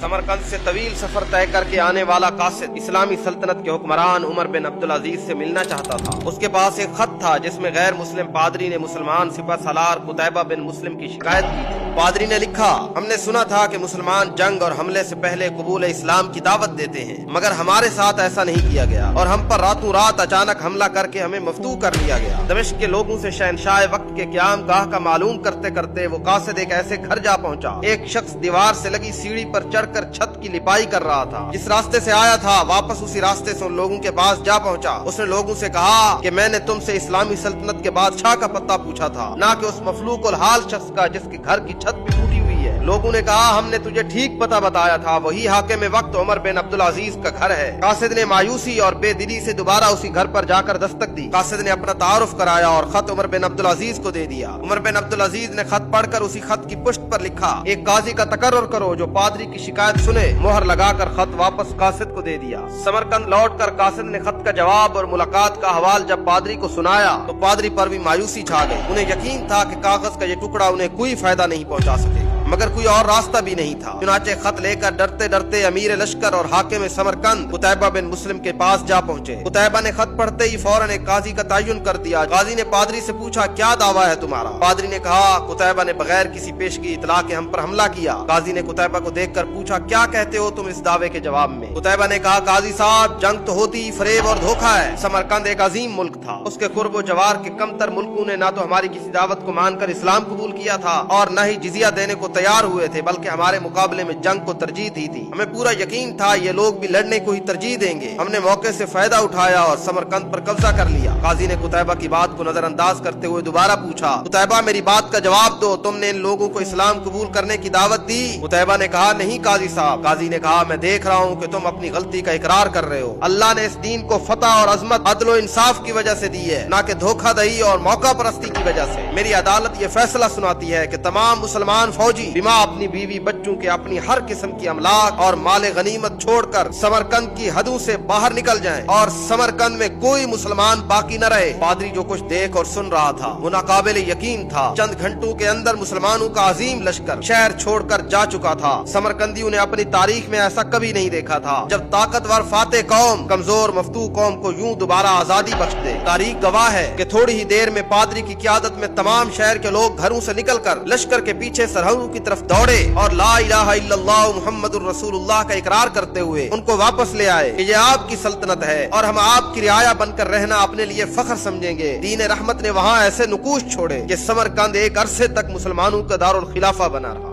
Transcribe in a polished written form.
समरकंद से तवील सफर तय करके आने वाला कासिद इस्लामी सल्तनत के हुक्मरान उमर बिन अब्दुल अजीज से मिलना चाहता था। उसके पास एक खत था जिसमें गैर मुस्लिम पादरी ने मुसलमान सिपह सालार कुतैबा बिन मुस्लिम की शिकायत की थी। पादरी ने लिखा, हमने सुना था कि मुसलमान जंग और हमले से पहले कबूल इस्लाम की दावत देते हैं, मगर हमारे साथ ऐसा नहीं किया गया और हम पर रातों रात अचानक हमला करके हमें मफ्तू कर लिया गया। दमिश्क के लोगों से शहनशाह वक्त के क़याम गाह का मालूम करते करते वो कासिद एक ऐसे घर जा पहुंचा। एक शख्स दीवार से लगी सीढ़ी पर चढ़कर छत की लिपाई कर रहा था। जिस रास्ते से आया था वापस उसी रास्ते से उन लोगों के पास जा पहुंचा। उसने लोगों से कहा कि मैंने तुमसे इस्लामी सल्तनत के बादशाह का पता पूछा था, ना कि उस मफलूकुल हाल शख्स का जिसके घर की छत भी टूटी हुई है। लोगों ने कहा, हमने तुझे ठीक पता बताया था, वही हाकिम वक्त उमर बिन अब्दुल अजीज का घर है। कासिद ने मायूसी और बेदिली से दोबारा उसी घर पर जाकर दस्तक दी। कासिद ने अपना तारुफ कराया और खत उमर बिन अब्दुल अजीज को दे दिया। उमर बिन अब्दुल अजीज ने खत पढ़कर उसी खत की पुष्ट पर लिखा, एक काजी का तकर्रुर करो जो पादरी की शिकायत सुने। मोहर लगाकर खत वापस कासिद को दे दिया। समरकंद लौटकर कासिद ने खत का जवाब और मुलाकात का हवाल जब पादरी को सुनाया तो पादरी पर भी मायूसी छा गई। उन्हें यकीन था कि कागज का ये टुकड़ा उन्हें कोई फायदा नहीं पहुंचा सकेगा, मगर कोई और रास्ता भी नहीं था। चुनाचे खत लेकर डरते डरते अमीर लश्कर और हाकिम समरकंद कुतैबा बिन मुस्लिम के पास जा पहुंचे। कुतैबा ने खत पढ़ते ही फौरन एक काजी का तयन कर दिया। काजी ने पादरी से पूछा, क्या दावा है तुम्हारा? पादरी ने कहा, कुतैबा ने बगैर किसी पेशगी इतला के हम पर हमला किया। काजी ने कुतैबा को देखकर पूछा, क्या कहते हो तुम इस दावे के जवाब में? कुतैबा ने कहा, काजी साहब, जंग तो होती फरेब और धोखा है। समरकंद एक अजीम मुल्क था। उसके कुर्ब जवार के कमतर मुल्कों ने ना तो हमारी किसी दावत को मानकर इस्लाम कबूल किया था और न ही जिजिया देने को तैयार हुए थे, बल्कि हमारे मुकाबले में जंग को तरजीह दी थी। हमें पूरा यकीन था ये लोग भी लड़ने को ही तरजीह देंगे। हमने मौके से फायदा उठाया और समरकंद पर कब्जा कर लिया। काजी ने कुतैबा की बात को नजरअंदाज करते हुए दोबारा पूछा, कुतैबा मेरी बात का जवाब दो, तुमने इन लोगों को इस्लाम कबूल करने की दावत दी? कुतैबा ने कहा, नहीं काजी साहब। काजी ने कहा, मैं देख रहा हूँ कि तुम अपनी गलती का इकरार कर रहे हो। अल्लाह ने इस दीन को फतह और अजमत, अदल और इंसाफ की वजह से दी है, न कि धोखाधड़ी और मौका परस्ती की वजह से। मेरी अदालत ये फैसला सुनाती है कि तमाम मुसलमान फौजी बिमा अपनी बीवी बच्चों के अपनी हर किस्म की अमलाक और माले गनीमत छोड़कर समरकंद की हदों से बाहर निकल जाएं और समरकंद में कोई मुसलमान बाकी न रहे। पादरी जो कुछ देख और सुन रहा था वो नाकाबिल यकीन था। चंद घंटों के अंदर मुसलमानों का अजीम लश्कर शहर छोड़कर जा चुका था। समरकंदियों ने अपनी तारीख में ऐसा कभी नहीं देखा था जब ताकतवर फातेह कौम कमजोर मफतू कौम को यूं दोबारा आजादी बख्श दे। तारीख गवाह है कि थोड़ी ही देर में पादरी की क़यादत में तमाम शहर के लोग घरों से निकलकर लश्कर के पीछे सरहदों की तरफ दौड़े और ला इलाहा इल्लल्लाह मुहम्मदुर रसूलुल्लाह का इकरार करते हुए उनको वापस ले आए कि ये आपकी सल्तनत है और हम आपकी रियाया बनकर रहना अपने लिए फख्र समझेंगे। दीन रहमत ने वहाँ ऐसे नुकूश छोड़े कि समरकंद एक अरसे तक मुसलमानों का दारुल खिलाफा बना रहा।